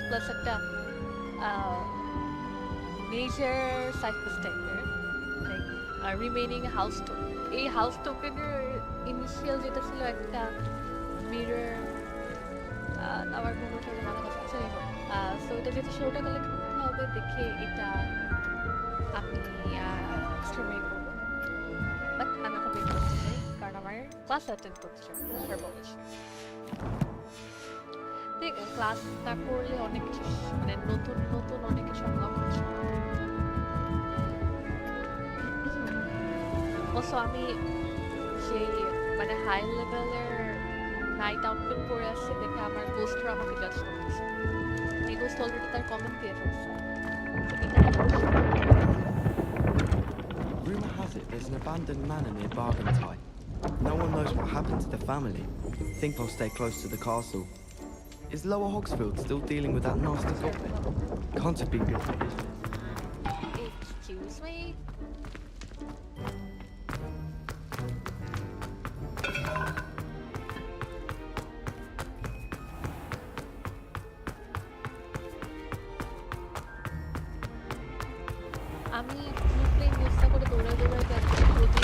Plus একটা major cypress টাইপের like remaining house token. এই হাউস টোকেনের ইনিশিয়াল যেটা ছিল একটা মিরর, আমার কোনোটা মাথা কাছে আছে না। সো এটা যেহেতু শোটা কালেক্ট করতে হবে দেখে এটা আমি স্ট্রিমে করবো, বাট আমি এখন বের করতে চাই কারণ আমার ক্লাস অ্যাটেন্ড করতে চাই হার্বোলজি। দেখ ক্লাস না করলে অনেক কিছু মানে নতুন নতুন অনেক কিছু আনলক হচ্ছে। অলসো আমি সেই মানে হাই লেভেলের নাইট আউটফিট পরে আসছে দেখে আমার গোস্টরা আমাকে জাজ করতেছে। এই গোস্ট অলরেডি তার কমেন্ট দিয়ে ফেলছে। Rumor has it there's an abandoned manor near Bargentine. No one knows what happened to the family. Think I'll stay close to the castle. Is Lower Hogsfield still dealing with that nasty goblin? Can't have been good for business. Excuse me? আমি ব্লুপ্লে ইউজটা করে দৌড়ায় দৌড়ায় যাচ্ছি যদি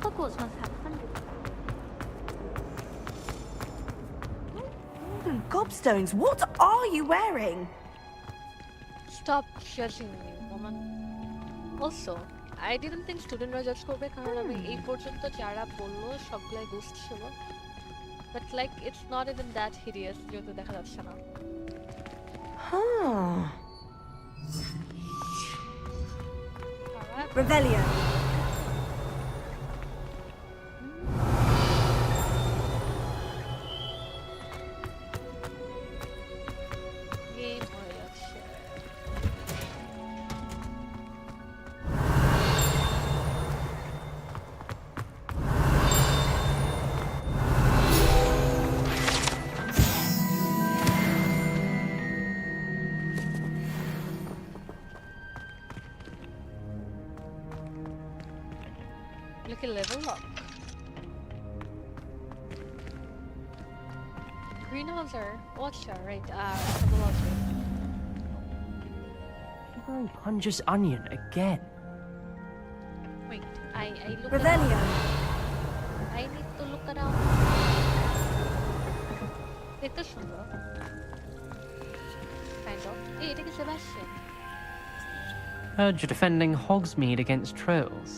Hogwarts must have hundreds. Gobstones, what are you wearing? Stop judging me, woman. Also, I didn't think studentরা জাজ করবে কারণ আমি এই পর্যন্ত যারা বললো সবগুলাই গোস্ট ছিল, but like it's not even that hideous যেহেতু দেখা যাচ্ছে না। Huh. Revelio. গেম হয়ে যাচ্ছে। Look at level up. Greenhouser, watcher, right? Herbology. Very Punja's onion again. Wait, I look Revelio. around. I need to look around. দেখতে সুন্দর। Kind of. এই এটা কি Sebastian? Heard you're defending Hogsmeade against trolls.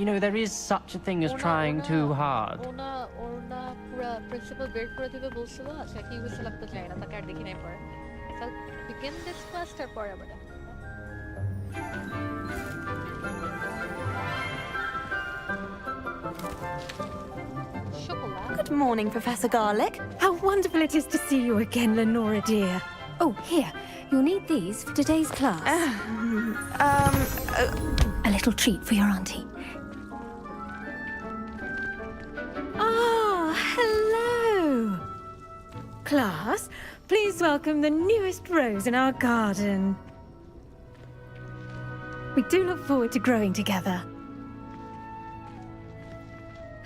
You know, there is such a thing as trying too hard. ওনা পুরা principal বের করে দিবে বলছিল। আচ্ছা কি হয়েছিল তো জানি না, তাকে আর দেখি নাই পরে। So begin this quest আর পরে আবার chocolate. Good morning, Professor Garlick. How wonderful it is to see you again, Lenora dear. Oh, here, you'll need these for today's class. A little treat for your auntie. Ah, hello. Class, please welcome the newest rose in our garden. We do look forward to growing together.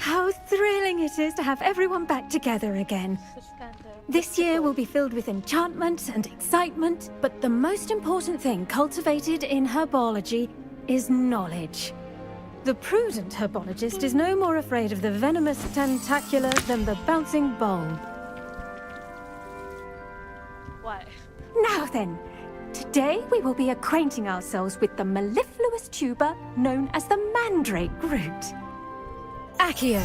How thrilling it is to have everyone back together again. This year will be filled with enchantment and excitement, but the most important thing cultivated in herbology is knowledge. The prudent herbologist is no more afraid of the venomous tentacular than the bouncing bulb. Why? Now then, today we will be acquainting ourselves with the mellifluous tuber known as the mandrake root. Accio.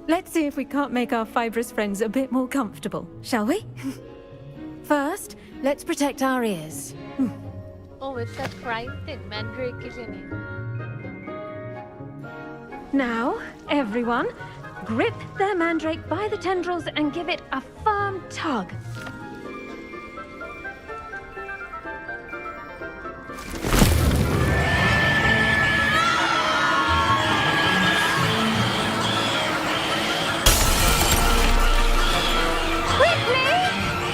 Let's see if we can't make our fibrous friends a bit more comfortable, shall we? First, let's protect our ears. Oh, it's that crime thing. Mandrake is in it. Now, everyone, grip their mandrake by the tendrils and give it a firm tug. Quickly!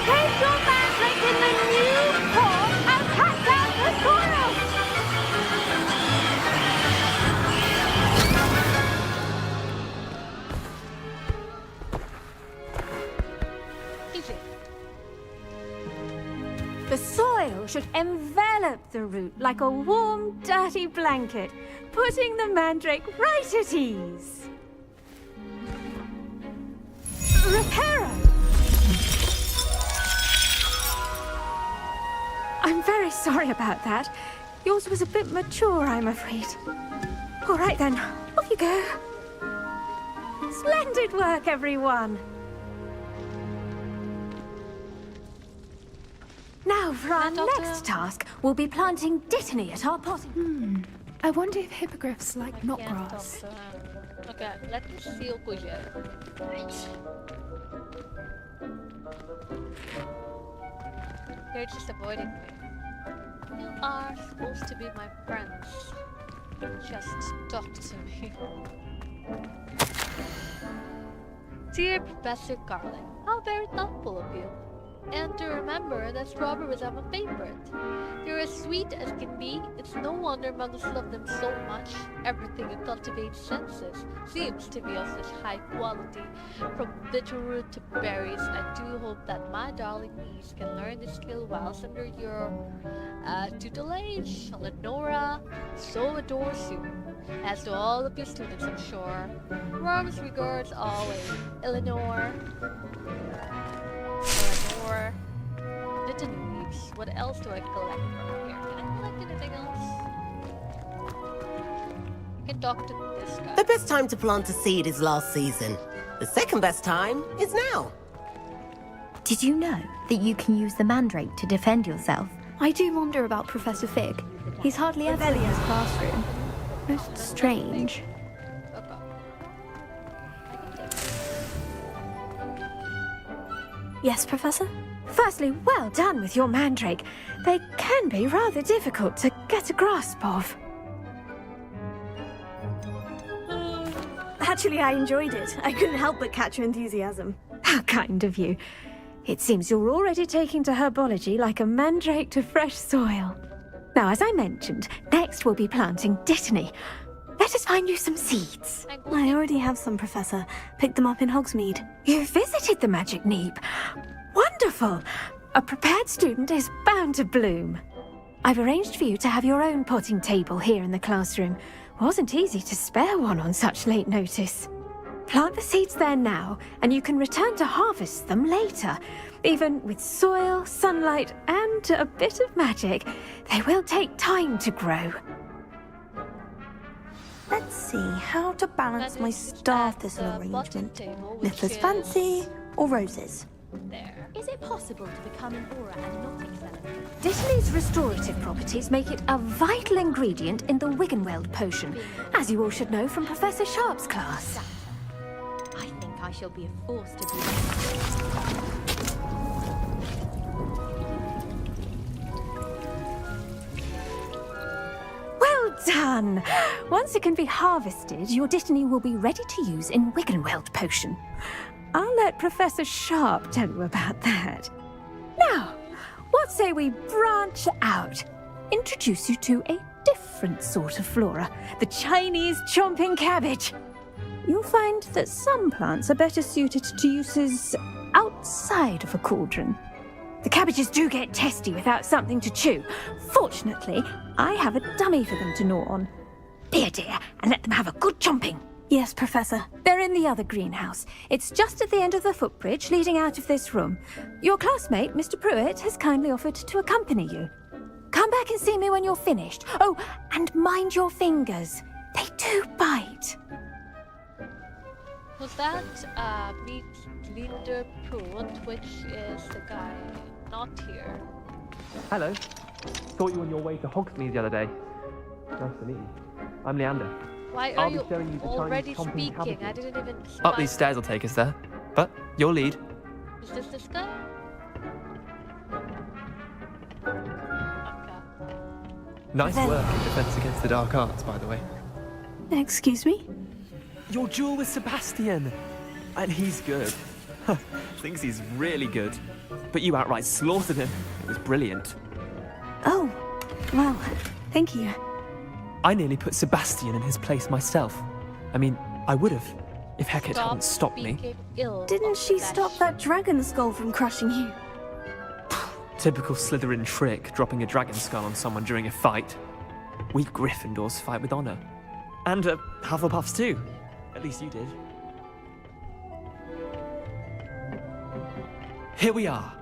Place your mandrake in the new pot and cut down the soil! Easy. The soil should envelop the root like a warm, dirty blanket, putting the mandrake right at ease. Reparo! I'm very sorry about that. Yours was a bit mature, I'm afraid. All right then, off you go. Splendid work, everyone. Now for our next task, we'll be planting dittany at our potting. I wonder if hippogriffs like knotgrass. Okay, let me see your question. You're just avoiding me. You are supposed to be my friends. Just talk to me. Dear Professor Garlic, how very thoughtful of you. And to remember that strawberries are my favorite. They're as sweet as can be. It's no wonder monks love them so much. Everything in cultivated senses seems to be of such high quality. From bitterroot to berries, I do hope that my darling niece can learn this skill whilst under your tutelage. Lenora so adores you. As do all of your students, I'm sure. Warmest regards always, Eleanor. Little leaves. What else do I collect from here? Can I collect anything else? You can talk to this guy. The best time to plant a seed is last season. The second best time is now. Did you know that you can use the mandrake to defend yourself? I do wonder about Professor Fig. He's hardly ever in his classroom. Most strange. Okay. Yes, Professor? Firstly, well done with your mandrake. They can be rather difficult to get a grasp of. Actually, I enjoyed it. I couldn't help but catch your enthusiasm. How kind of you. It seems you're already taking to herbology like a mandrake to fresh soil. Now, as I mentioned, next we'll be planting dittany. Let us find you some seeds. I already have some, Professor. Picked them up in Hogsmeade. You visited the Magic Neep. Wonderful! A prepared student is bound to bloom. I've arranged for you to have your own potting table here in the classroom. Wasn't easy to spare one on such late notice. Plant the seeds there now, and you can return to harvest them later. Even with soil, sunlight, and a bit of magic, they will take time to grow. Let's see how to balance my star thistle arrangement. Niffler's Is fancy or roses? there. Is it possible to become an aura and not excel at it? Dittany's restorative properties make it a vital ingredient in the Wiggenweld potion, as you all should know from Professor Sharp's class. I think I shall be a force to be. Well done! Once it can be harvested, your dittany will be ready to use in Wiggenweld potion. I'll let Professor Sharp tell you about that. Now, what say we branch out? Introduce you to a different sort of flora, the Chinese chomping cabbage. You'll find that some plants are better suited to uses outside of a cauldron. The cabbages do get testy without something to chew. Fortunately, I have a dummy for them to gnaw on. Be a dear and let them have a good chomping. Yes, Professor. They're in the other greenhouse. It's just at the end of the footbridge leading out of this room. Your classmate, Mr. Pruitt, has kindly offered to accompany you. Come back and see me when you're finished. Oh, and mind your fingers. They do bite. Who's that? Meet Linder Pruitt, which is the guy not here. Hello. Thought you were on your way to Hogsmeade the other day. Nice to meet you. I'm Leander. Why are I'll be you showing you the already Chinese chomping speaking? cabbages. I didn't even Up these stairs will take us there. But your lead. Is this guy? Okay. Nice work in Defense Against the Dark Arts, by the way. Excuse me? Your duel with Sebastian! And he's good. Thinks he's really good. But you outright slaughtered him. It was brilliant. Oh, well, thank you. I nearly put Sebastian in his place myself. I mean, I would have, if Hecate hadn't stopped me. speaking ill Didn't of she flesh. stop that dragon skull from crushing you? Typical Slytherin trick, dropping a dragon skull on someone during a fight. We Gryffindors fight with honor. And Hufflepuffs too. At least you did. Here we are,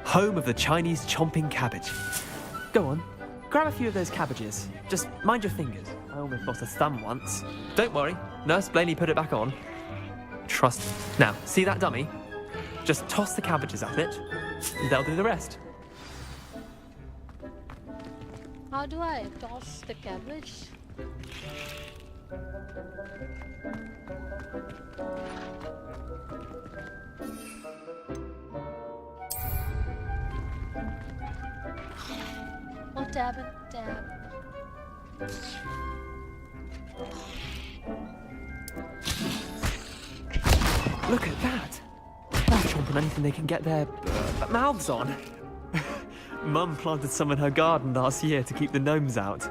home of the Chinese chomping cabbage. Go on, grab a few of those cabbages. Just mind your fingers. I almost lost a thumb once. Don't worry, Nurse Blaney put it back on. Trust me. Now, see that dummy? Just toss the cabbages at it, and they'll do the rest. How do I toss the cabbage? Oh, dab and dab. Look at that! They're chomping anything they can get their mouths on. Mum planted some in her garden last year to keep the gnomes out.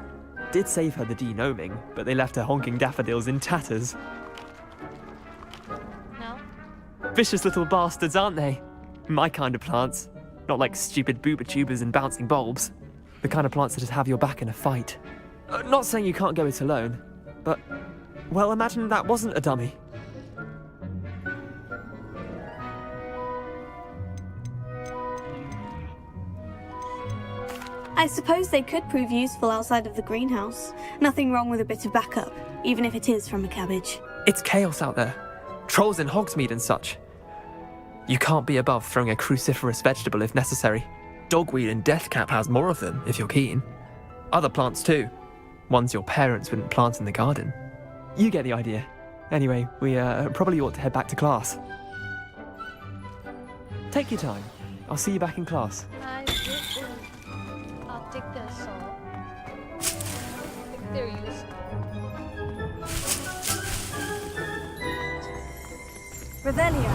Did save her the de-gnoming, but they left her honking daffodils in tatters. No? Vicious little bastards, aren't they? My kind of plants. Not like stupid booba tubers and bouncing bulbs. The kind of plants that just have your back in a fight. Not saying you can't go it alone, but, well, imagine that wasn't a dummy. I suppose they could prove useful outside of the greenhouse. Nothing wrong with a bit of backup, even if it is from a cabbage. It's chaos out there. Trolls in Hogsmeade and such. You can't be above throwing a cruciferous vegetable if necessary. Dogweed and deathcap has more of them, if you're keen. Other plants too. Ones your parents wouldn't plant in the garden. You get the idea. Anyway, we probably ought to head back to class. Take your time. I'll see you back in class. I'll take this all. I think they're useful. Revelia.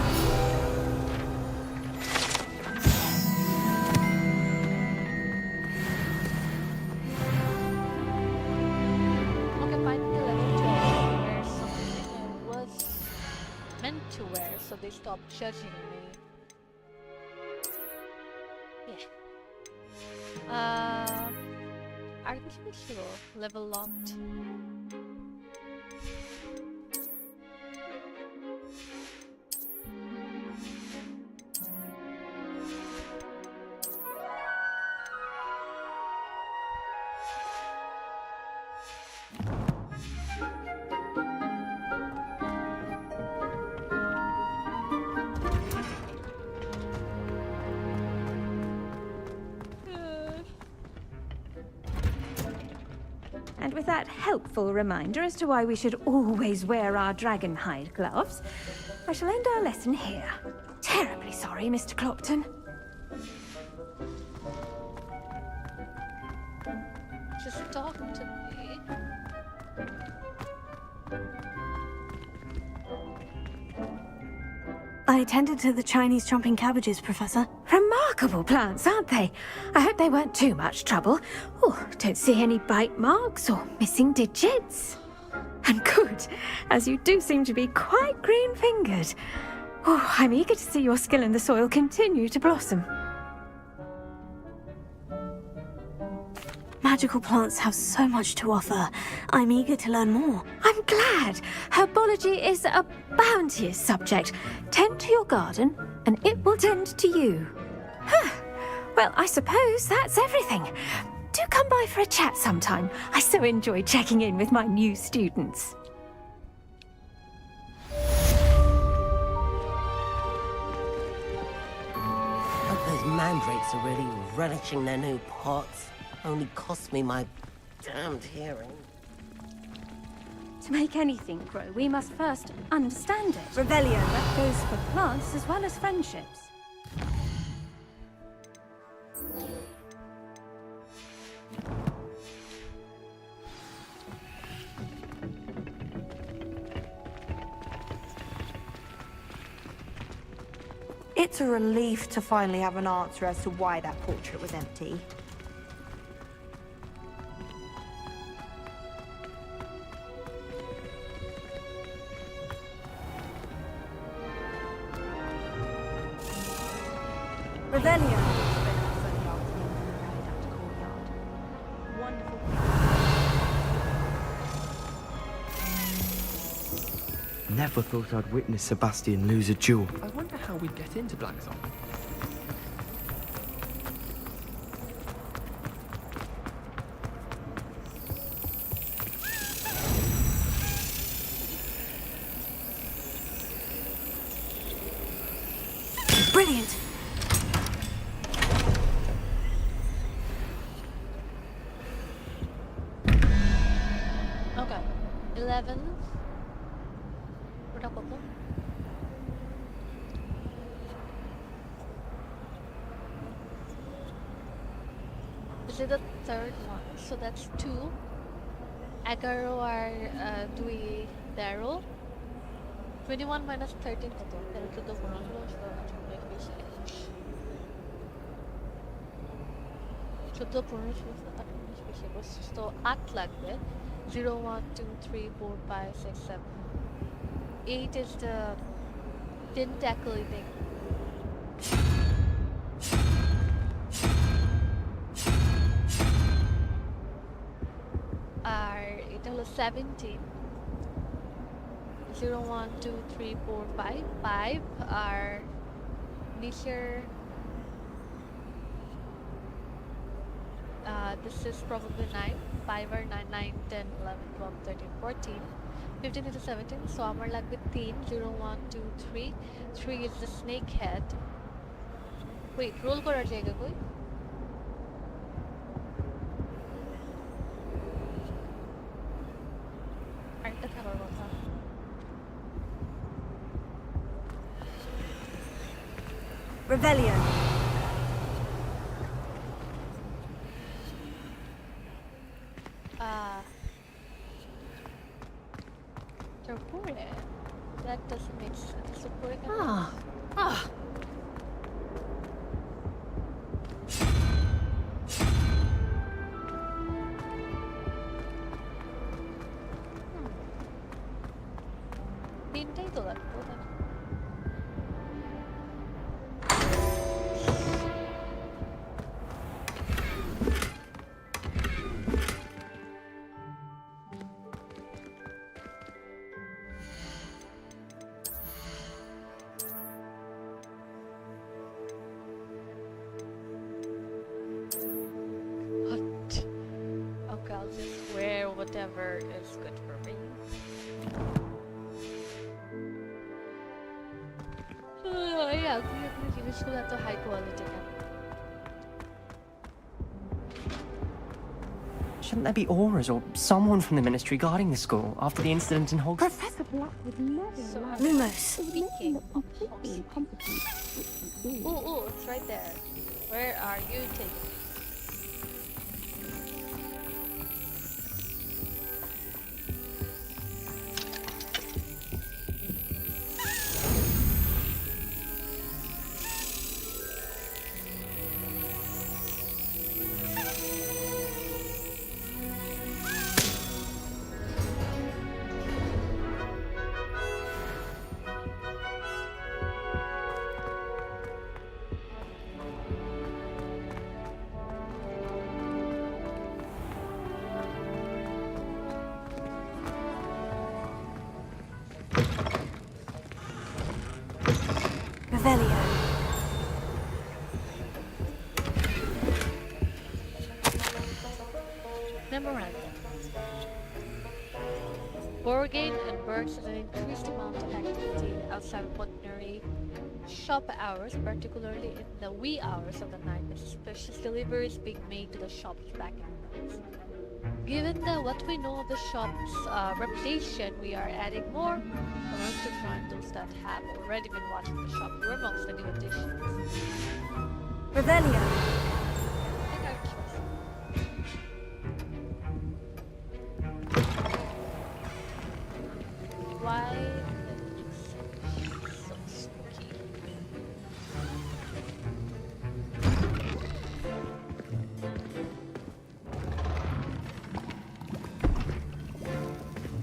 Okay, finally level 12. Wear something I was meant to wear, so they stopped judging me. Artificial level locked. And with that helpful reminder as to why we should always wear our dragon hide gloves, I shall end our lesson here. Terribly sorry, Mr. Clopton. Just talk to me. I attended to the Chinese chomping cabbages, Professor. Remarkable plants, aren't they? I hope they weren't too much trouble. Oh, don't see any bite marks or missing digits. And good, as you do seem to be quite green-fingered. Oh, I'm eager to see your skill in the soil continue to blossom. Magical plants have so much to offer. I'm eager to learn more. I'm glad. Herbology is a bounteous subject. Tend to your garden, and it will tend to you. Huh. Well, I suppose that's everything. Do come by for a chat sometime. I so enjoy checking in with my new students. Those mandrakes are really relishing their new pots. Only cost me my damned hearing. To make anything grow, we must first understand it. Revelio. That goes for plants as well as friendships. It's a relief to finally have an answer as to why that portrait was empty. Revelio. Never thought I'd witness Sebastian lose a duel. I wonder how we'd get into Blackthorn. Brilliant. Okay. 11. Berapa po? This is the third one, so that's 2. 11 আর 2 তেরো 21 minus 13 কত? 13 14 15 16 15 16 তো 8 লাগবে 0 1 2 3 4 5 6 7 8 is the tentacle thing. আর এটা হলো 17 0 1 2 3 4 5 5 আর নিচের this is probably 9 5 or 9 9 10 11 12 13 14 15 into 17 so আমার লাগবে 3 0 1 2 3 3 is the snake head wait roll করার জায়গা কই আরেকটা থাকার কথা Revelio. Torpore. That doesn't make sense. Torpore can তিনটাই তো লাগতো তাই না? Okay, I'll just wear whatever is good for me. Yeah, জিনিসগুলো এত হাই কোয়ালিটি কেন? Shouldn't there be auras or someone from the ministry guarding the school after the incident in Hogwarts? Professor Black would never So allow Lumos. speaking of completely incompetent. ooh, it's right there. Where are you taking me? Revelio. Memorandum. Borgate and Burks an increased amount of activity outside of ordinary shop hours, particularly in the wee hours of the night, as special deliveries being made to the shops back in the night. Given what we know of the shop's reputation, we are adding more around to find those that have already been watching the shop were amongst the new additions. Revelio. And our choice. Why so spooky?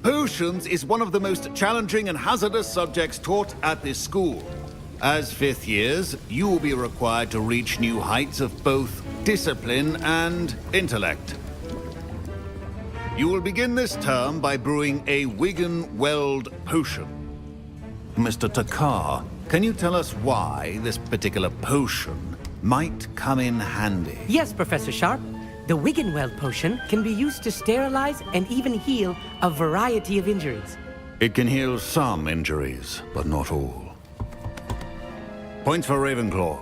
Potions is one of the most challenging and hazardous subjects taught at this school. As fifth years, you will be required to reach new heights of both discipline and intellect. You will begin this term by brewing a Wigan-Weld potion. Mr. Takar, can you tell us why this particular potion might come in handy? Yes, Professor Sharp. The Wiggenweld potion can be used to sterilize and even heal a variety of injuries. It can heal some injuries, but not all. Points for Ravenclaw.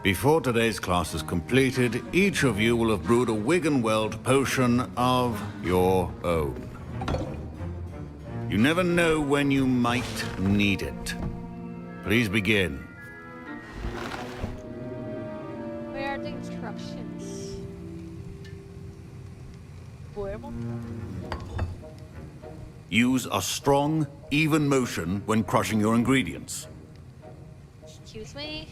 Before today's class is completed, each of you will have brewed a Wiggenweld potion of your own. You never know when you might need it. Please begin. Where are the instructions? Use a strong, even motion when crushing your ingredients. Excuse me?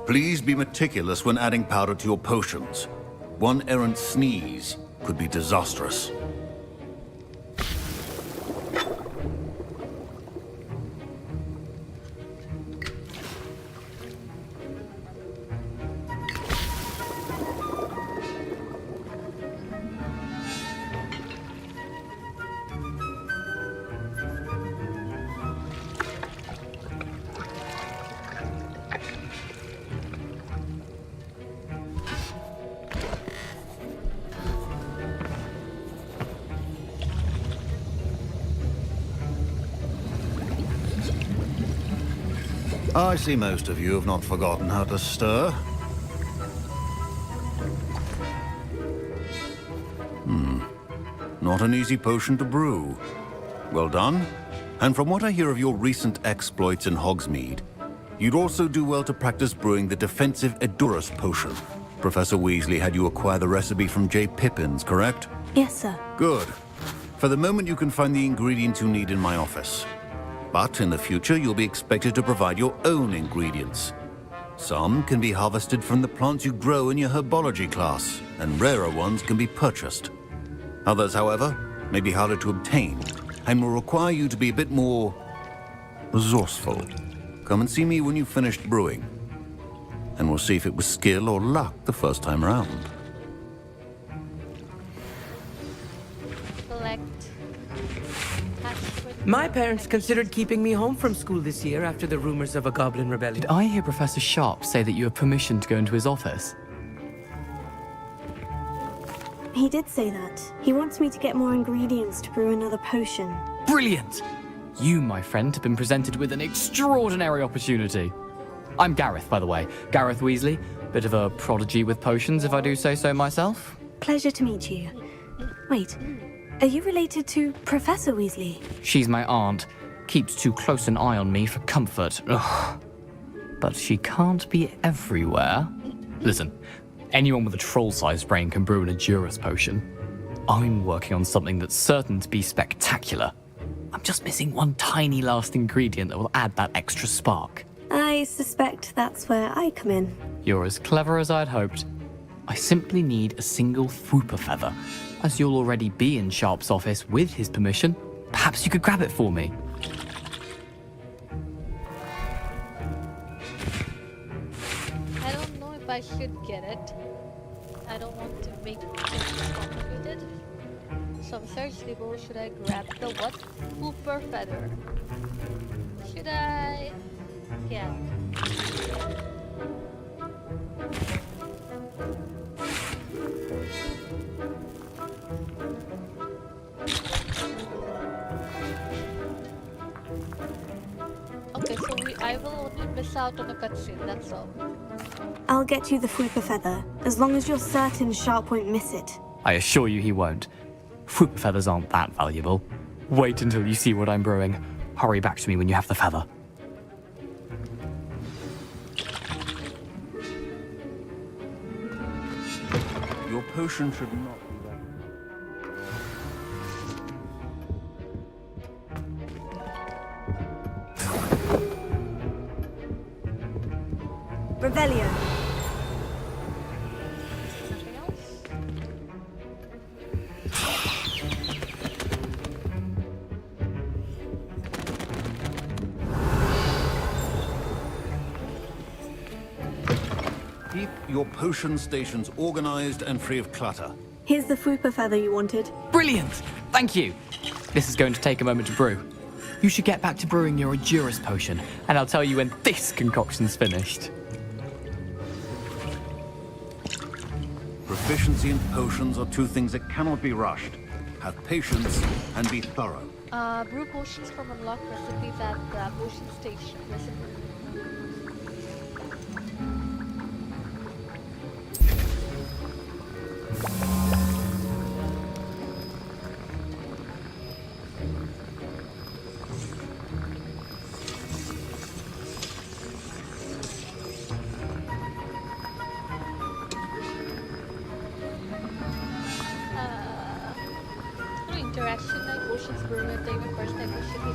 Please be meticulous when adding powder to your potions. One errant sneeze could be disastrous. I see most of you have not forgotten how to stir. Not an easy potion to brew. Well done. And from what I hear of your recent exploits in Hogsmeade, you'd also do well to practice brewing the defensive Edurus potion. Professor Weasley had you acquire the recipe from J. Pippins, correct? Yes, sir. Good. For the moment, you can find the ingredients you need in my office. But in the future, you'll be expected to provide your own ingredients. Some can be harvested from the plants you grow in your Herbology class, and rarer ones can be purchased. Others, however, may be harder to obtain, and will require you to be a bit more resourceful. Come and see me when you've finished brewing, and we'll see if it was skill or luck the first time round. Collect. My parents considered keeping me home from school this year after the rumors of a goblin rebellion. Did I hear Professor Sharp say that you have permission to go into his office? He did say that. He wants me to get more ingredients to brew another potion. Brilliant! You, my friend, have been presented with an extraordinary opportunity. I'm Gareth, by the way. Gareth Weasley. Bit of a prodigy with potions, if I do say so myself. Pleasure to meet you. Wait, are you related to Professor Weasley? She's my aunt. Keeps too close an eye on me for comfort. Ugh. But she can't be everywhere. Listen, anyone with a troll-sized brain can brew an Edurus potion. I'm working on something that's certain to be spectacular. I'm just missing one tiny last ingredient that will add that extra spark. I suspect that's where I come in. You're as clever as I'd hoped. I simply need a single Fwooper feather. As you'll already be in Sharp's office with his permission, perhaps you could grab it for me. I don't know if I should get it. I don't want to make it complicated. So I'm seriously, should I grab the what? Fwooper feather. Should I? Yeah. out on a cutscene, that's all. I'll get you the Fwooper feather, as long as you're certain Sharp won't miss it. I assure you he won't. Fwooper feathers aren't that valuable. Wait until you see what I'm brewing. Hurry back to me when you have the feather. Your potion should not be that. Revelio. Nothing else? Keep your potion stations organized and free of clutter. Here's the Fwooper feather you wanted. Brilliant! Thank you! This is going to take a moment to brew. You should get back to brewing your Adurus potion, and I'll tell you when this concoction's finished. Proficiency in potions are two things that cannot be rushed. Have patience and be thorough. Brew potions from unlocked recipes at the potion station. No interaction like potions brewing at the first time recipes.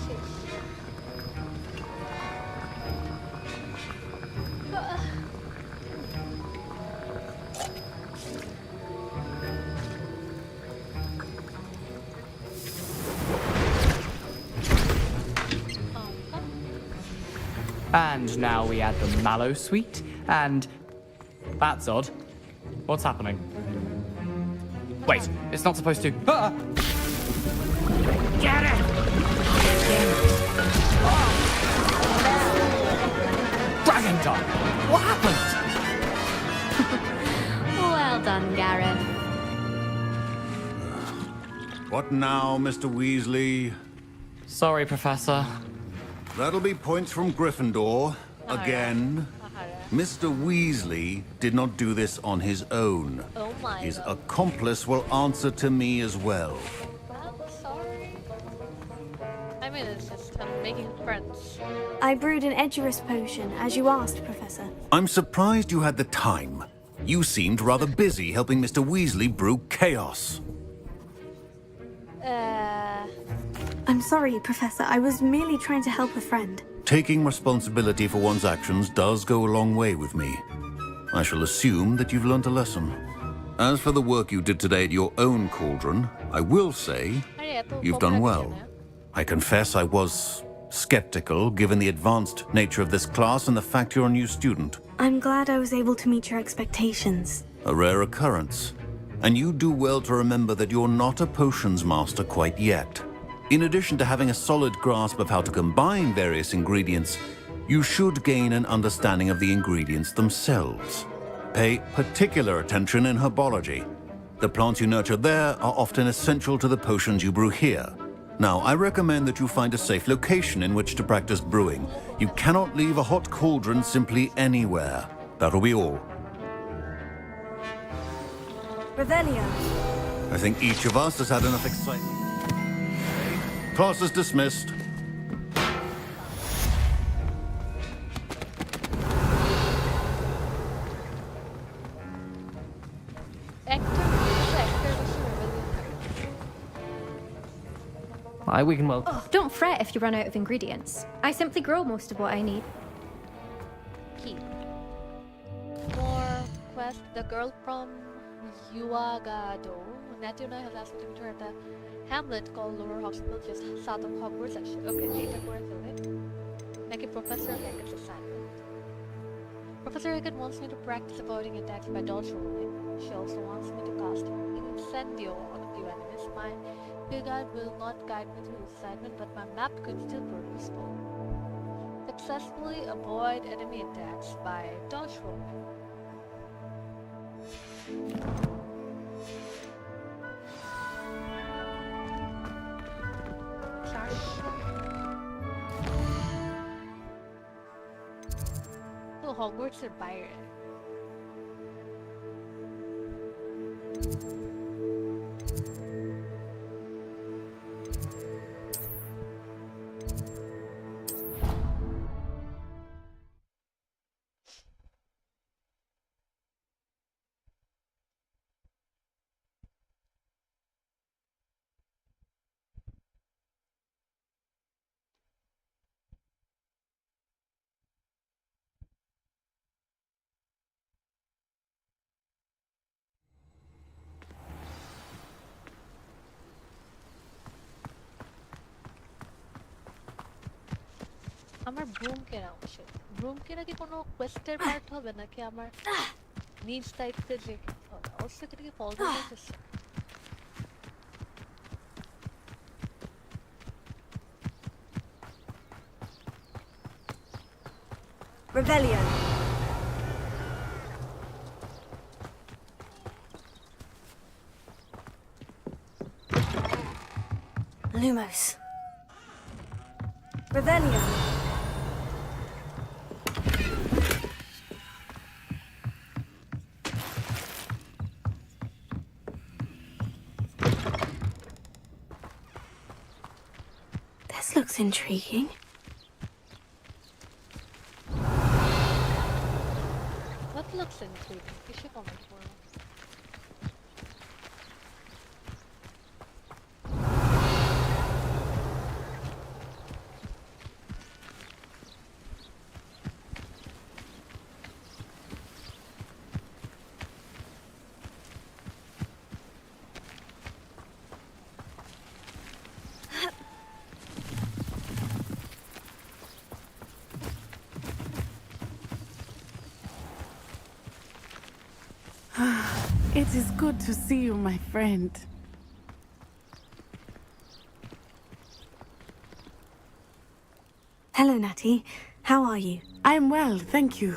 And now we add the mallow sweet, and... That's odd. What's happening? Wait, it's not supposed to... Ah! Get it! Dragon Tongue! What happened? Well done, Gareth. What now, Mr. Weasley? Sorry, Professor. That'll be points from Gryffindor. Again. Mr. Weasley did not do this on his own. Oh my His God. accomplice will answer to me as well. I'm sorry. I mean, it's just making friends. I brewed an Edurus potion, as you asked, Professor. I'm surprised you had the time. You seemed rather busy helping Mr. Weasley brew chaos. I'm sorry, Professor. I was merely trying to help a friend. Taking responsibility for one's actions does go a long way with me. I shall assume that you've learnt a lesson. As for the work you did today at your own cauldron, I will say you've done well. I confess I was skeptical given the advanced nature of this class and the fact you're a new student. I'm glad I was able to meet your expectations. A rare occurrence. And you do well to remember that you're not a potions master quite yet. In addition to having a solid grasp of how to combine various ingredients, you should gain an understanding of the ingredients themselves. Pay particular attention in herbology. The plants you nurture there are often essential to the potions you brew here. Now, I recommend that you find a safe location in which to practice brewing. You cannot leave a hot cauldron simply anywhere. That'll be all. Revelio. I think each of us has had enough excitement. Class is dismissed. We can well. Oh, don't fret if you run out of ingredients. I simply grow most of what I need. Key. More quest. The girl from Uagado. Natuna has asked me to meet her at the hamlet called Lower Hospital just south of Hogwarts. Okay, data core affiliate. Like a Professor Hackett's assignment. Professor Hackett wants me to practice avoiding attacks by dodge rolling. She also wants me to cast Incendio on a few enemies. My field guide will not guide me through the assignment, but my map could still prove useful. Successfully avoid enemy attacks by dodge rolling. হগওয়ার্টসের বাইরে। আমার ব্রুম কেনা উচিত। ব্রুম কেনা কি কোনো কোয়েস্টের part হবে নাকি আমার নিজ দায়িত্বে যে হবে? অবশ্য এটা কি ফল দিতেছে? Revelio. Lumos. Revelio. This looks intriguing. What looks intriguing? কিসে কমেন্ট করো? It is good to see you, my friend. Hello, Natty. How are you? I'm well, thank you.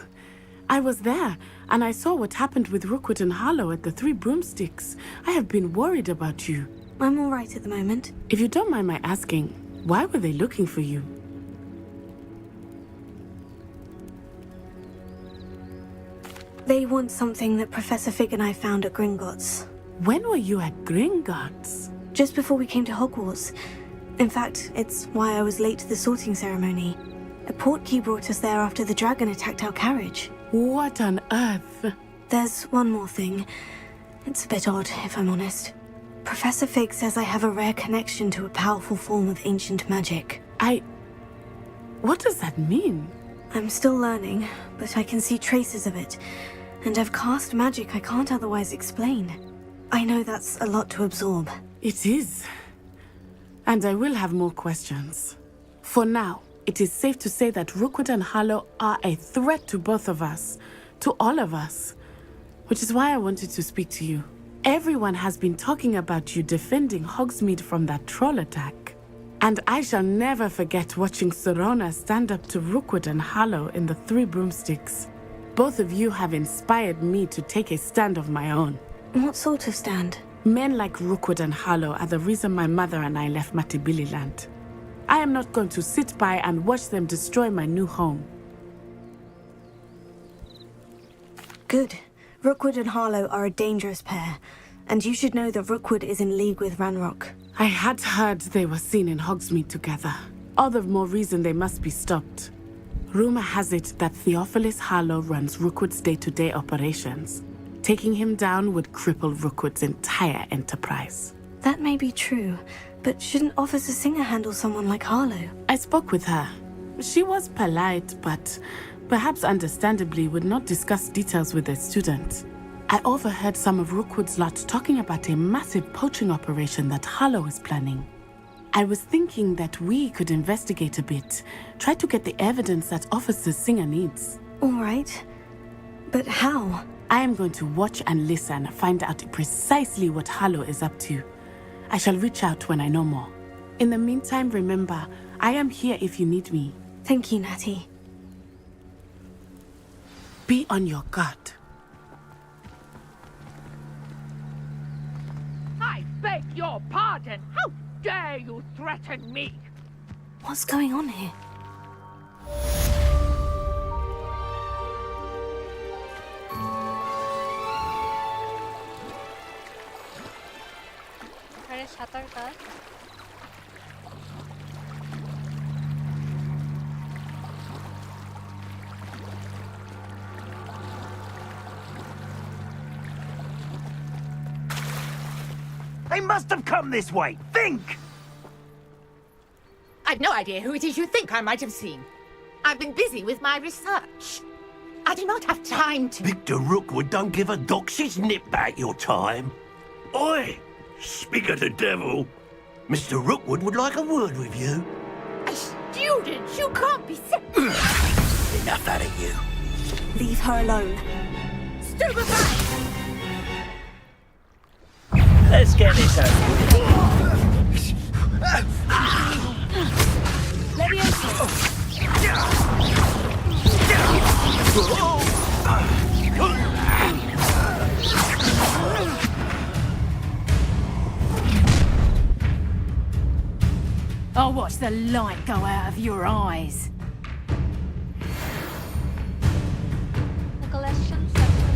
I was there, and I saw what happened with Rookwood and Harlow at the Three Broomsticks. I have been worried about you. I'm all right at the moment. If you don't mind my asking, why were they looking for you? They want something that Professor Fig and I found at Gringotts. When were you at Gringotts? Just before we came to Hogwarts. In fact, it's why I was late to the sorting ceremony. A portkey brought us there after the dragon attacked our carriage. What on earth? There's one more thing. It's a bit odd, if I'm honest. Professor Fig says I have a rare connection to a powerful form of ancient magic. What does that mean? I'm still learning, but I can see traces of it. And I've cast magic I can't otherwise explain. I know that's a lot to absorb. It is. And I will have more questions. For now, it is safe to say that Rookwood and Harlow are a threat to both of us. To all of us. Which is why I wanted to speak to you. Everyone has been talking about you defending Hogsmeade from that troll attack. And I shall never forget watching Serona stand up to Rookwood and Harlow in the Three Broomsticks. Both of you have inspired me to take a stand of my own. What sort of stand? Men like Rookwood and Harlow are the reason my mother and I left Matibililand. I am not going to sit by and watch them destroy my new home. Good. Rookwood and Harlow are a dangerous pair. And you should know that Rookwood is in league with Ranrock. I had heard they were seen in Hogsmeade together. All the more reason they must be stopped. Rumor has it that Theophilus Harlow runs Rookwood's day-to-day operations. Taking him down would cripple Rookwood's entire enterprise. That may be true, but shouldn't Officer Singer handle someone like Harlow? I spoke with her. She was polite, but perhaps understandably would not discuss details with a student. I overheard some of Rookwood's lot talking about a massive poaching operation that Harlow is planning. I was thinking that we could investigate a bit, try to get the evidence that Officer Singer needs. All right. But how? I am going to watch and listen, find out precisely what Harlow is up to. I shall reach out when I know more. In the meantime, remember, I am here if you need me. Thank you, Natty. Be on your guard. I beg your pardon. How dare you threaten me? What's going on here? সাঁতার কাট। They must have come this way. Think! I've no idea who it is you think I might have seen. I've been busy with my research. I do not have time to... Victor Rookwood don't give a doxy's nip back your time. Oi! Speak of the devil. Mr. Rookwood would like a word with you. A student? You can't be sick. Enough out of you. Leave her alone. Stupefy! Let's get this over with. I'll watch the light go out of your eyes. The collection section.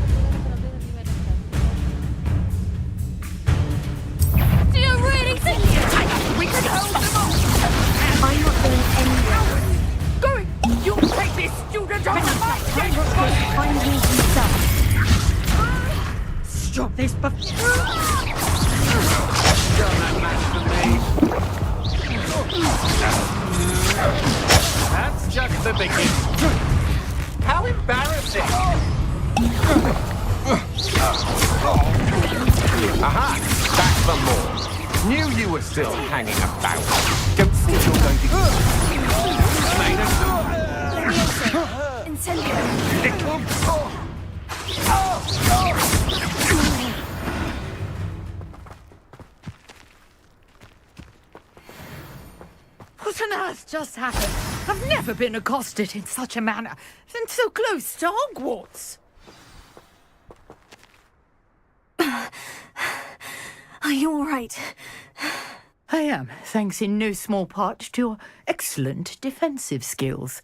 Do you really think we can hold them off? I'm not going anywhere. Going! You'll take this student on my dead body! Find me himself. Stop this before... That's just the beginning. How embarrassing! Aha! Back for more. Knew you were still hanging about. Don't think you're going to... Incendio. Little... What on earth just happened? I've never been accosted in such a manner, and so close to Hogwarts. Are you all right? I am, thanks in no small part to your excellent defensive skills.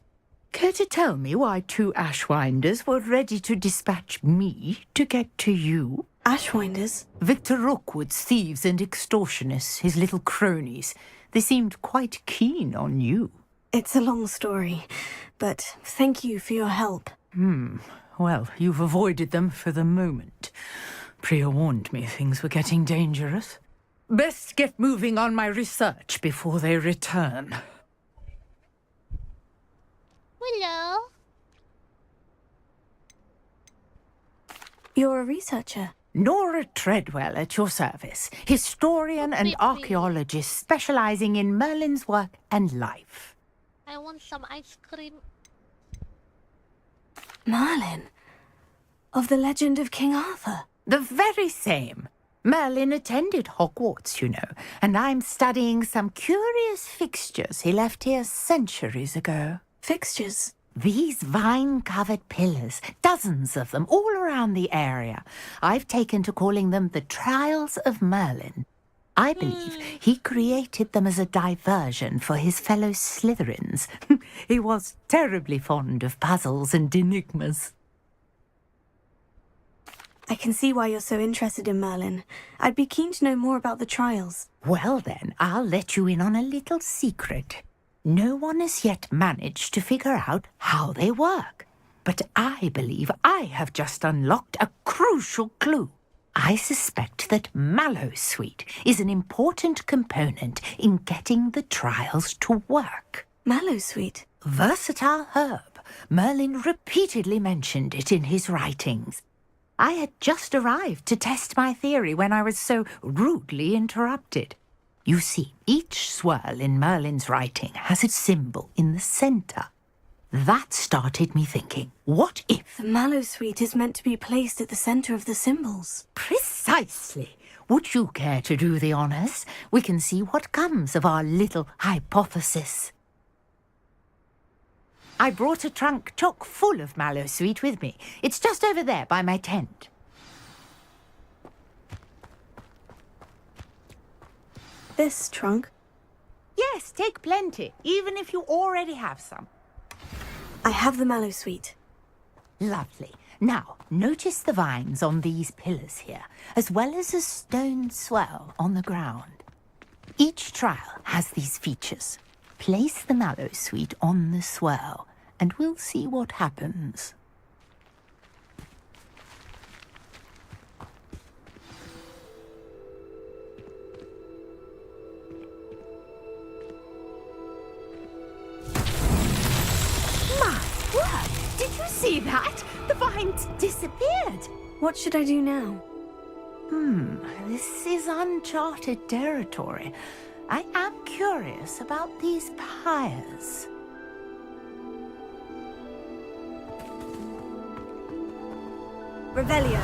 Care to tell me why 2 Ashwinders were ready to dispatch me to get to you? Ashwinders? Victor Rookwood's thieves and extortionists, his little cronies. They seemed quite keen on you. It's a long story, but thank you for your help. Well, you've avoided them for the moment. Priya warned me things were getting dangerous. Best get moving on my research before they return. Hello. You're a researcher. Nora Treadwell at your service, historian and archaeologist specializing in Merlin's work and life. I want some ice cream. Merlin? Of the legend of King Arthur? The very same. Merlin attended Hogwarts, you know, and I'm studying some curious fixtures he left here centuries ago. Fixtures? These vine-covered pillars, dozens of them, all around the area. I've taken to calling them the Trials of Merlin. I believe he created them as a diversion for his fellow Slytherins. He was terribly fond of puzzles and enigmas. I can see why you're so interested in Merlin. I'd be keen to know more about the trials. Well then, I'll let you in on a little secret. No one has yet managed to figure out how they work. But I believe I have just unlocked a crucial clue. I suspect that Mallowsweet is an important component in getting the trials to work. Mallowsweet? Versatile herb. Merlin repeatedly mentioned it in his writings. I had just arrived to test my theory when I was so rudely interrupted. You see, each swirl in Merlin's writing has its symbol in the centre. That started me thinking, what if... The Mallowsweet is meant to be placed at the centre of the symbols. Precisely. Would you care to do the honours? We can see what comes of our little hypothesis. I brought a trunk chock full of Mallowsweet with me. It's just over there by my tent. This trunk? Yes, take plenty, even if you already have some. I have the Mallowsweet. Lovely. Now, notice the vines on these pillars here, as well as a stone swell on the ground. Each trial has these features. Place the mallow sweet on the swirl, and we'll see what happens. My word! Did you see that? The vines disappeared. What should I do now? This is uncharted territory. I am curious about these pyres. Revelio.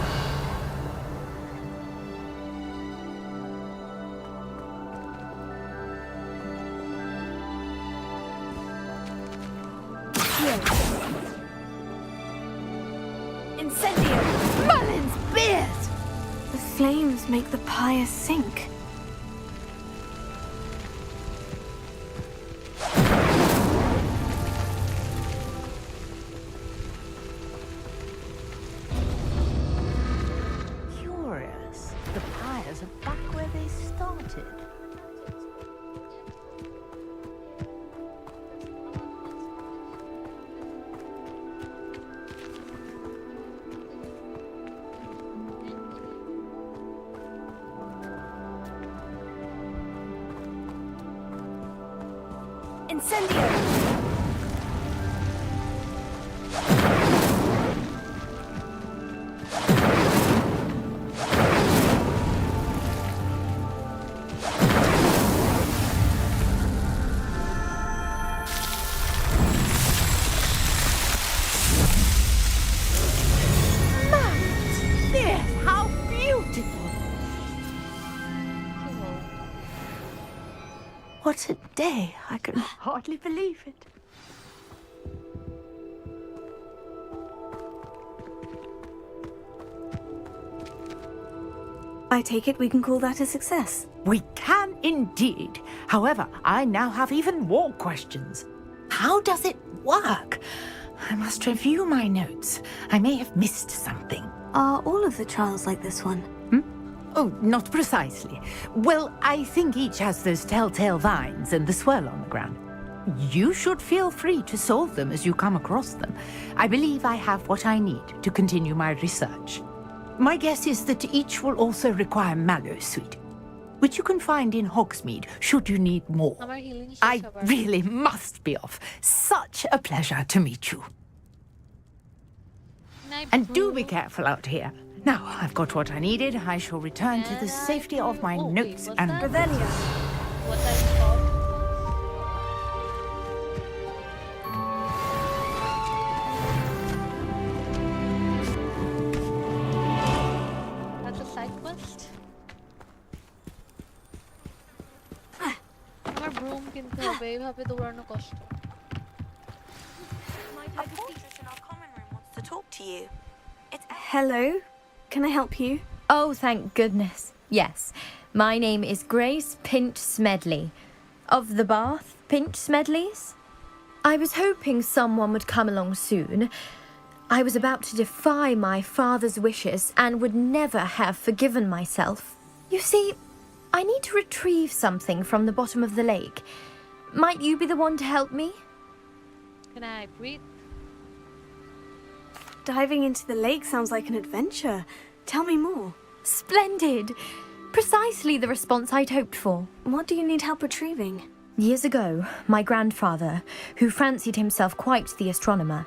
Incendio. Merlin's beard! The flames make the pyre sink. Curious. The pyres are back where they started. Incendio. How beautiful! What a day! I can hardly believe it. I take it we can call that a success. We can indeed. However, I now have even more questions. How does it work? I must review my notes. I may have missed something. Are all of the trials like this one? Oh, not precisely. Well, I think each has those telltale vines and the swirl on the ground. You should feel free to solve them as you come across them. I believe I have what I need to continue my research. My guess is that each will also require mallow sweet, which you can find in Hogsmeade should you need more. I really must be off. Such a pleasure to meet you. And do be careful out here. Now, I've got what I needed. I shall return to the safety of my notes and... Revelio. That's a side quest? আমার ব্রুম কিনতে হবে এইভাবে দৌড়ানো কষ্ট A portress in our common room wants to talk to you. Hello? Can I help you? Oh, thank goodness. Yes. My name is Grace Pinch Smedley. Of the Bath Pinch Smedleys. I was hoping someone would come along soon. I was about to defy my father's wishes and would never have forgiven myself. You see, I need to retrieve something from the bottom of the lake. Might you be the one to help me? Can I breathe? Diving into the lake sounds like an adventure. Tell me more. Splendid! Precisely the response I'd hoped for. What do you need help retrieving? Years ago, my grandfather, who fancied himself quite the astronomer,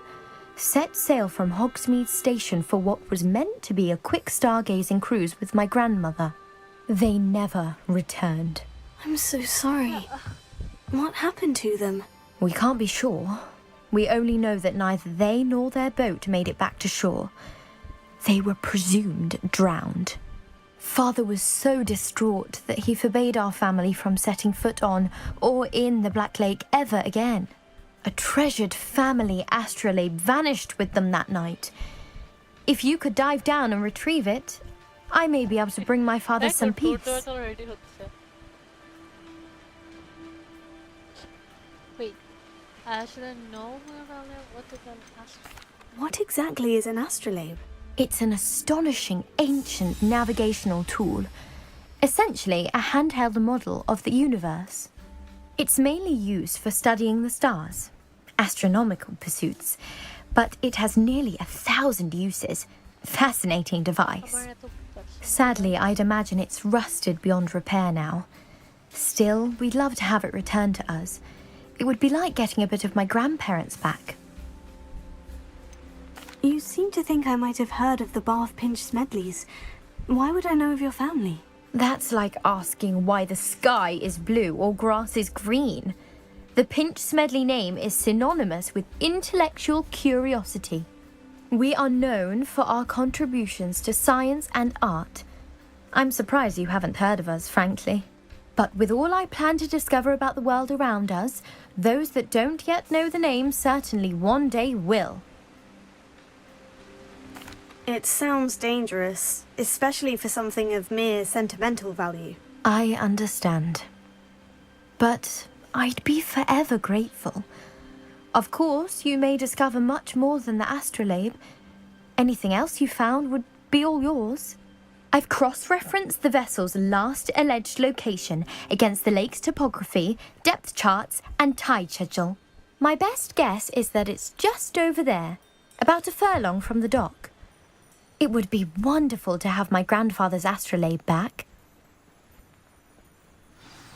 set sail from Hogsmeade Station for what was meant to be a quick stargazing cruise with my grandmother. They never returned. I'm so sorry. What happened to them? We can't be sure. We only know that neither they nor their boat made it back to shore. They were presumed drowned. Father was so distraught that he forbade our family from setting foot on or in the Black Lake ever again. A treasured family astrolabe vanished with them that night. If you could dive down and retrieve it, I may be able to bring my father some peace. Wait, I should know what is an astrolabe. What exactly is an astrolabe? It's an astonishing ancient navigational tool. Essentially, a handheld model of the universe. It's mainly used for studying the stars, astronomical pursuits, but it has nearly 1,000 uses. Fascinating device. Sadly, I'd imagine it's rusted beyond repair now. Still, we'd love to have it returned to us. It would be like getting a bit of my grandparents back. You seem to think I might have heard of the Bath Pinch Smedleys. Why would I know of your family? That's like asking why the sky is blue or grass is green. The Pinch Smedley name is synonymous with intellectual curiosity. We are known for our contributions to science and art. I'm surprised you haven't heard of us, frankly. But with all I plan to discover about the world around us, those that don't yet know the name certainly one day will. It sounds dangerous, especially for something of mere sentimental value. I understand. But I'd be forever grateful. Of course, you may discover much more than the astrolabe. Anything else you found would be all yours. I've cross-referenced the vessel's last alleged location against the lake's topography, depth charts, and tide schedule. My best guess is that it's just over there, about a furlong from the dock. It would be wonderful to have my grandfather's astrolabe back.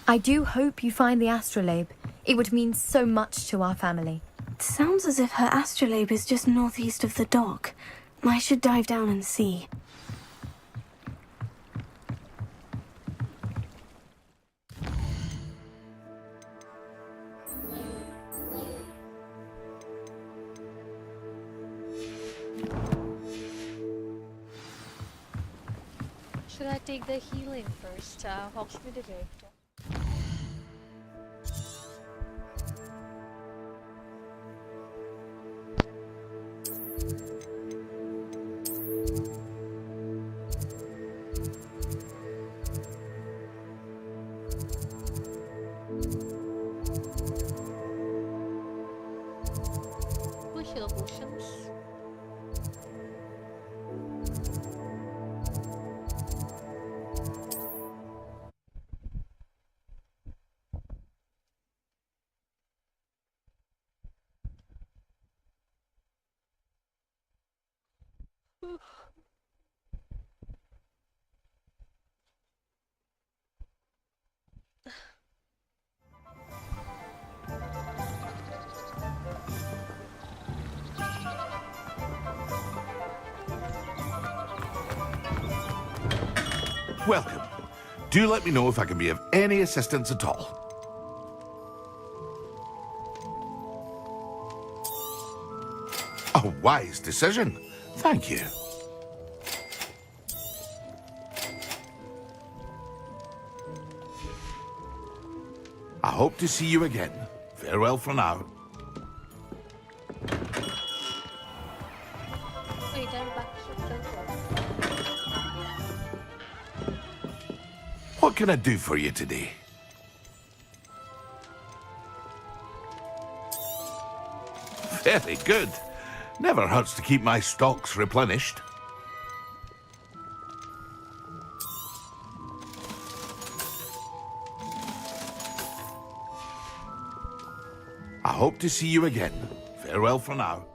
I do hope you find the astrolabe. It would mean so much to our family. It sounds as if her astrolabe is just northeast of the dock. I should dive down and see. Should I take the healing first? Hogsmeade did it. Heal potions. Welcome. Do let me know if I can be of any assistance at all. A wise decision. Thank you. I hope to see you again. Farewell for now. Wait, I'm back to What can I do for you today? Very good. Never hurts to keep my stocks replenished. I hope to see you again. Farewell for now.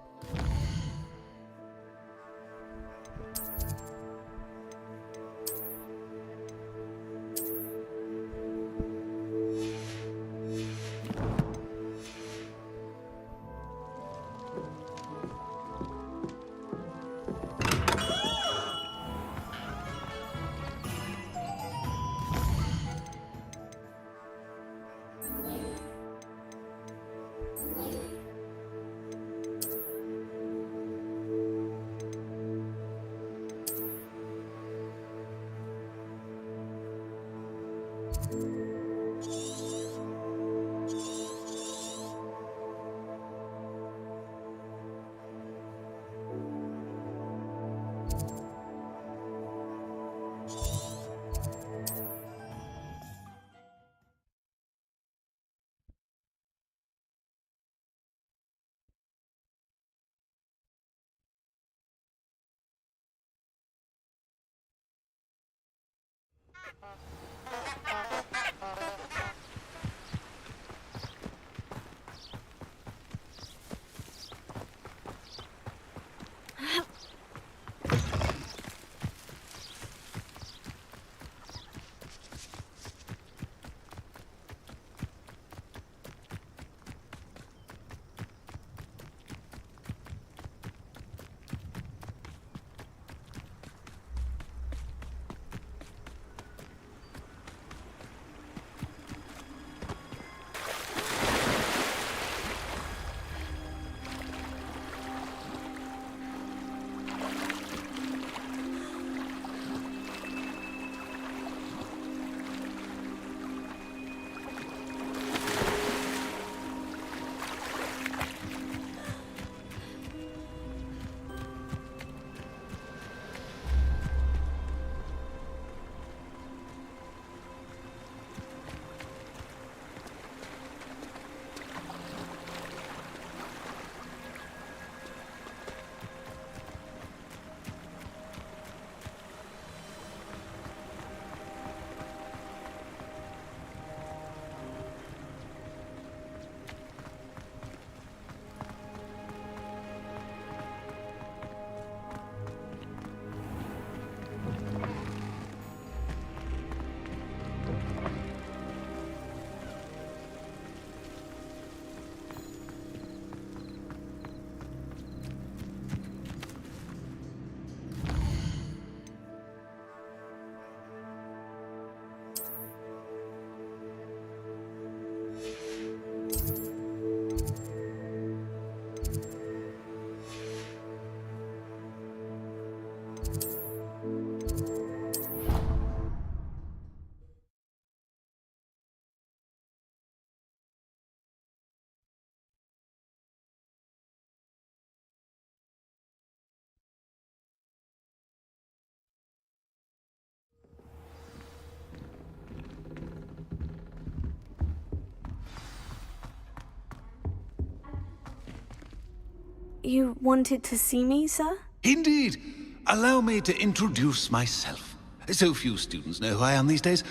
You wanted to see me, sir? Indeed. Allow me to introduce myself. So few students know who I am these days.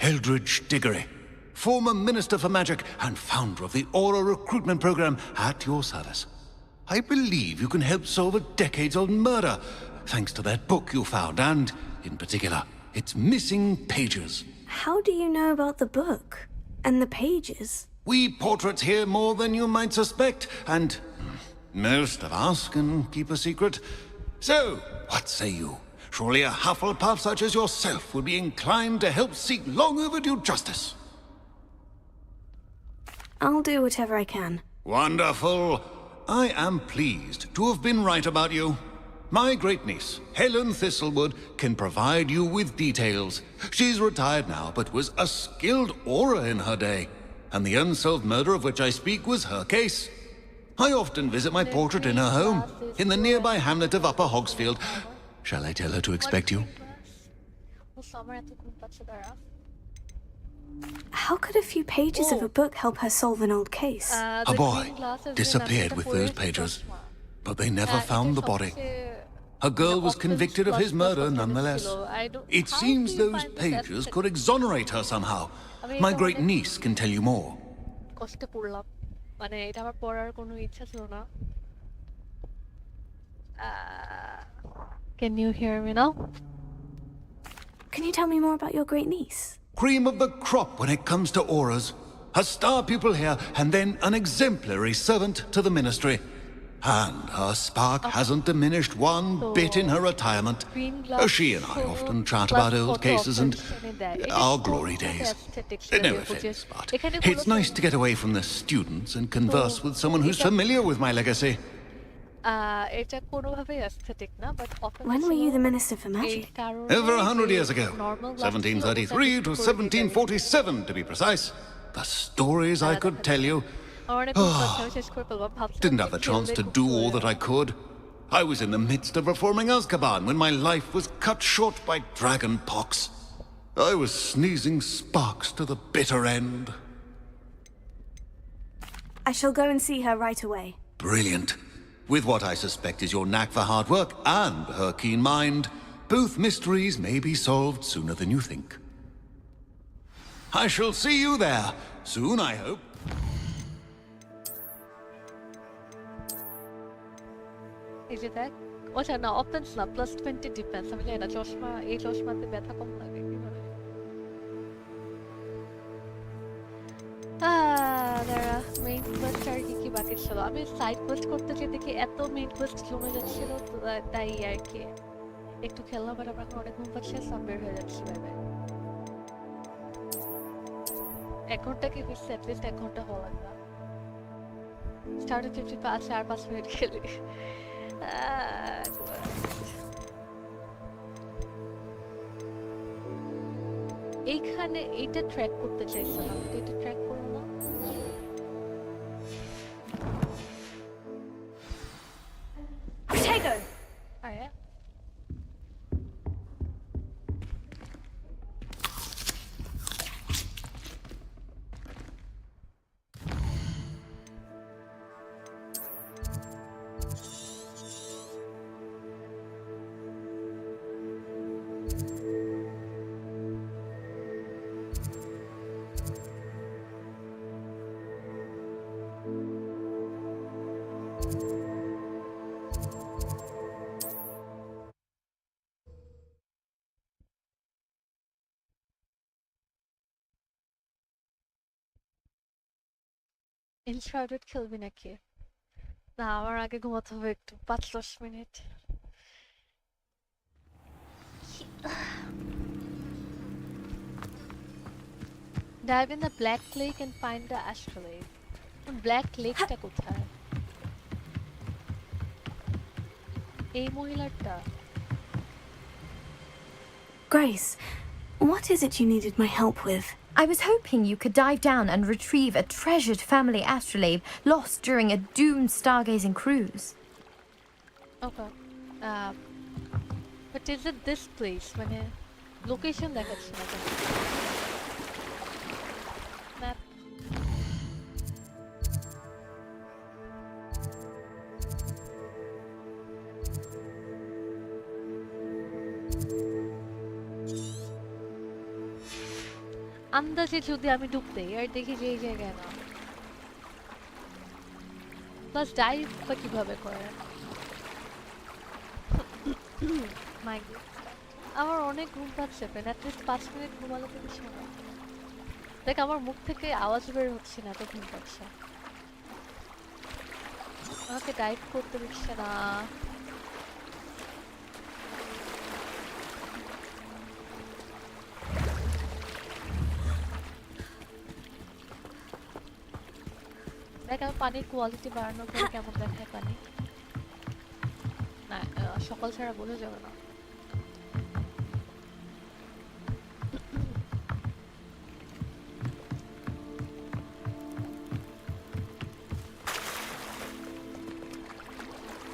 Eldridge Diggory, former Minister for Magic and founder of the Aura Recruitment Program, at your service. I believe you can help solve a decades-old murder, thanks to that book you found, and, in particular, its missing pages. How do you know about the book? And the pages? We portraits hear more than you might suspect, and most of us can keep a secret. So, what say you? Surely a Hufflepuff such as yourself would be inclined to help seek long overdue justice. I'll do whatever I can. Wonderful. I am pleased to have been right about you. My great-niece, Helen Thistlewood, can provide you with details. She's retired now, but was a skilled aura in her day. And the unsolved murder of which I speak was her case. I often visit my portrait in her home, in the nearby hamlet of Upper Hogsfield. Shall I tell her to expect you? How could a few pages of a book help her solve an old case? A boy disappeared with those pages, but they never found the body. A girl was convicted of his murder nonetheless. It seems those pages could exonerate her somehow. My great niece can tell you more. Can you hear me now? Can you tell me more about your great niece? Cream of the crop when it comes to auras. A star pupil here, and then an exemplary servant to the ministry. And her spark hasn't diminished one bit in her retirement. She and I often chat about old cases and our glory days. No offense, but it's nice to get away from the students and converse with someone who's familiar with my legacy. When were you the Minister for Magic? Over 100 years ago. 1733 to 1747, to be precise. The stories I could tell you. Didn't have the chance to do all that I could. I was in the midst of reforming Azkaban when my life was cut short by dragon pox. I was sneezing sparks to the bitter end. I shall go and see her right away. Brilliant. With what I suspect is your knack for hard work and her keen mind, both mysteries may be solved sooner than you think. I shall see you there, soon I hope. Is it that? Oh, no, offense na plus 20 defense. আমি জানি না চশমা এই চশমাতে ব্যথা কম লাগে কিভাবে। দাঁড়া main Quest আর কি বাকি ছিল। আমি সাইড কোয়েস্ট করতে গিয়ে দেখি এত মেইন কোয়েস্ট জমে যাচ্ছিল, তাই আর কি একটু খেললাম, বাট আমার অনেক ঘুম পাচ্ছে, সব বের হয়ে যাচ্ছি। Bye bye. 1 ঘন্টা কি হচ্ছে? অ্যাটলিস্ট 1 ঘন্টা হওয়া লাগবে। স্টার্টে 55 আর 5 মিনিট খেলি। এইখানে এইটা ট্র্যাক করতে চাইছিলাম, এটা ট্র্যাক করো না। Potato! Oh yeah. ইনশার্টেড খেলবি নাকি? না, আমার আগে ঘুমাতে হবে একটু 5-10 minute. Dive in the Black Lake and find the astrolabe. Black Lakeটা কোথায়? এই মহিলাটা। Grace, what is it you needed my help with? I was hoping you could dive down and retrieve a treasured family astrolabe lost during a doomed stargazing cruise. Okay. But is it this place? মানে location দেখাচ্ছে না কেন? Map. আন্দাজে যদি আমি ডুব দেই আর দেখি যে এই জায়গায় না, প্লাস ডাইভ বা কিভাবে করে। মাই গড, আমার অনেক ঘুম পাচ্ছে ফ্রেন্ড, অ্যাটলিস্ট 5 মিনিট ঘুমালে তো কিছু না। দেখ আমার মুখ থেকে আওয়াজ বের হচ্ছে না, তো ঘুম পাচ্ছে। আমাকে ডাইভ করতে দিচ্ছে না। দেখ আমি পানির কোয়ালিটি বাড়ানোর পরে কেমন দেখায় পানি। না সকাল ছাড়া বোঝা যাবে না।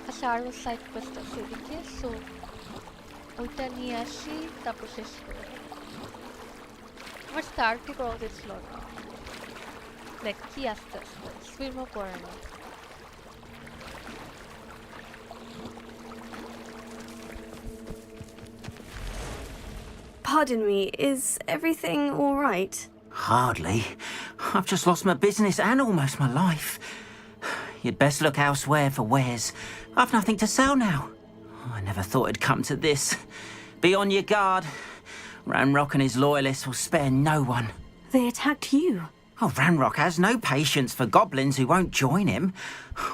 আচ্ছা আরও সাইড কোয়েস্ট আছে এদিকে, সো ওইটা নিয়ে আসি তারপর শেষ করে দেবো। আমার স্টার্টই করা উচিত ছিল না। দেখ কি আস্তে আস্তে সুইমও করে না। Pardon me, is everything all right? Hardly. I've just lost my business and almost my life. You'd best look elsewhere for wares. I've nothing to sell now. I never thought it'd come to this. Be on your guard. Ranrock and his loyalists will spare no one. They attacked you. Oh, Ranrock has no patience for goblins who won't join him.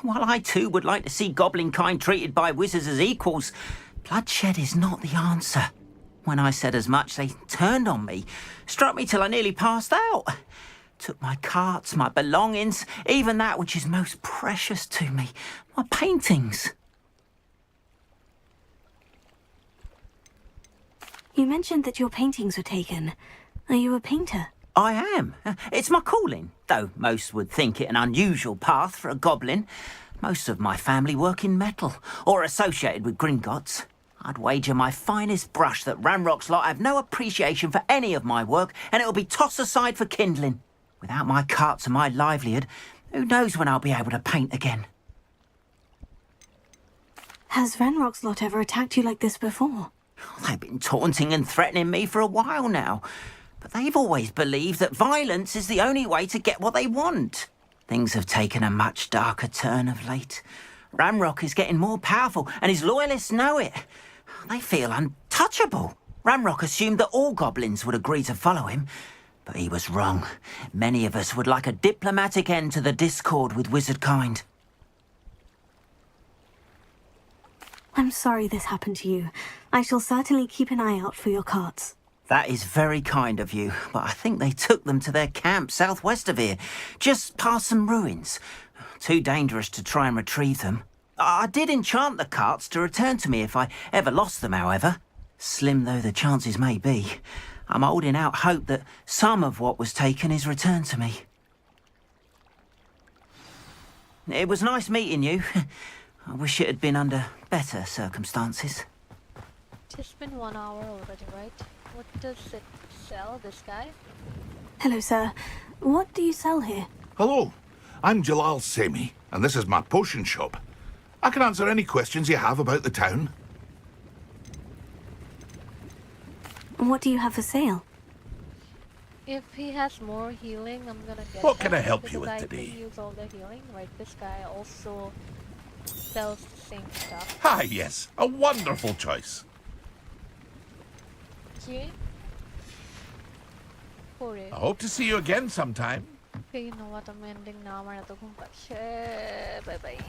While I too would like to see goblin kind treated by wizards as equals, bloodshed is not the answer. When I said as much, they turned on me, struck me till I nearly passed out. Took my carts, my belongings, even that which is most precious to me, my paintings. You mentioned that your paintings were taken. Are you a painter? I am. It's my calling, though most would think it an unusual path for a goblin. Most of my family work in metal, or associated with Gringotts. I'd wager my finest brush that Ranrock's lot have no appreciation for any of my work, and it'll be tossed aside for kindling. Without my carts and my livelihood, who knows when I'll be able to paint again? Has Ranrock's lot ever attacked you like this before? They've been taunting and threatening me for a while now, but they've always believed that violence is the only way to get what they want. Things have taken a much darker turn of late. Ranrock is getting more powerful, and his loyalists know it. They feel untouchable. Ranrock assumed that all goblins would agree to follow him, but he was wrong. Many of us would like a diplomatic end to the discord with wizard kind. I'm sorry this happened to you. I shall certainly keep an eye out for your carts. That is very kind of you, but I think they took them to their camp southwest of here, just past some ruins. Too dangerous to try and retrieve them. I did enchant the carts to return to me if I ever lost them, however. Slim though the chances may be, I'm holding out hope that some of what was taken is returned to me. It was nice meeting you. I wish it had been under better circumstances. It's been 1 hour already, right? What does it sell, this guy? Hello, sir. What do you sell here? Hello, I'm Jalal Semi, and this is my potion shop. I can answer any questions you have about the town. What do you have for sale? If he has more healing, I'm gonna get What can that I help you because with I today? can use all the healing. Right, this guy also sells the same stuff. Ah, yes, a wonderful choice. Okay. I hope to see you again sometime. Okay, you know what? I'm ending now. আমার এত ঘুম পাচ্ছে। Bye bye.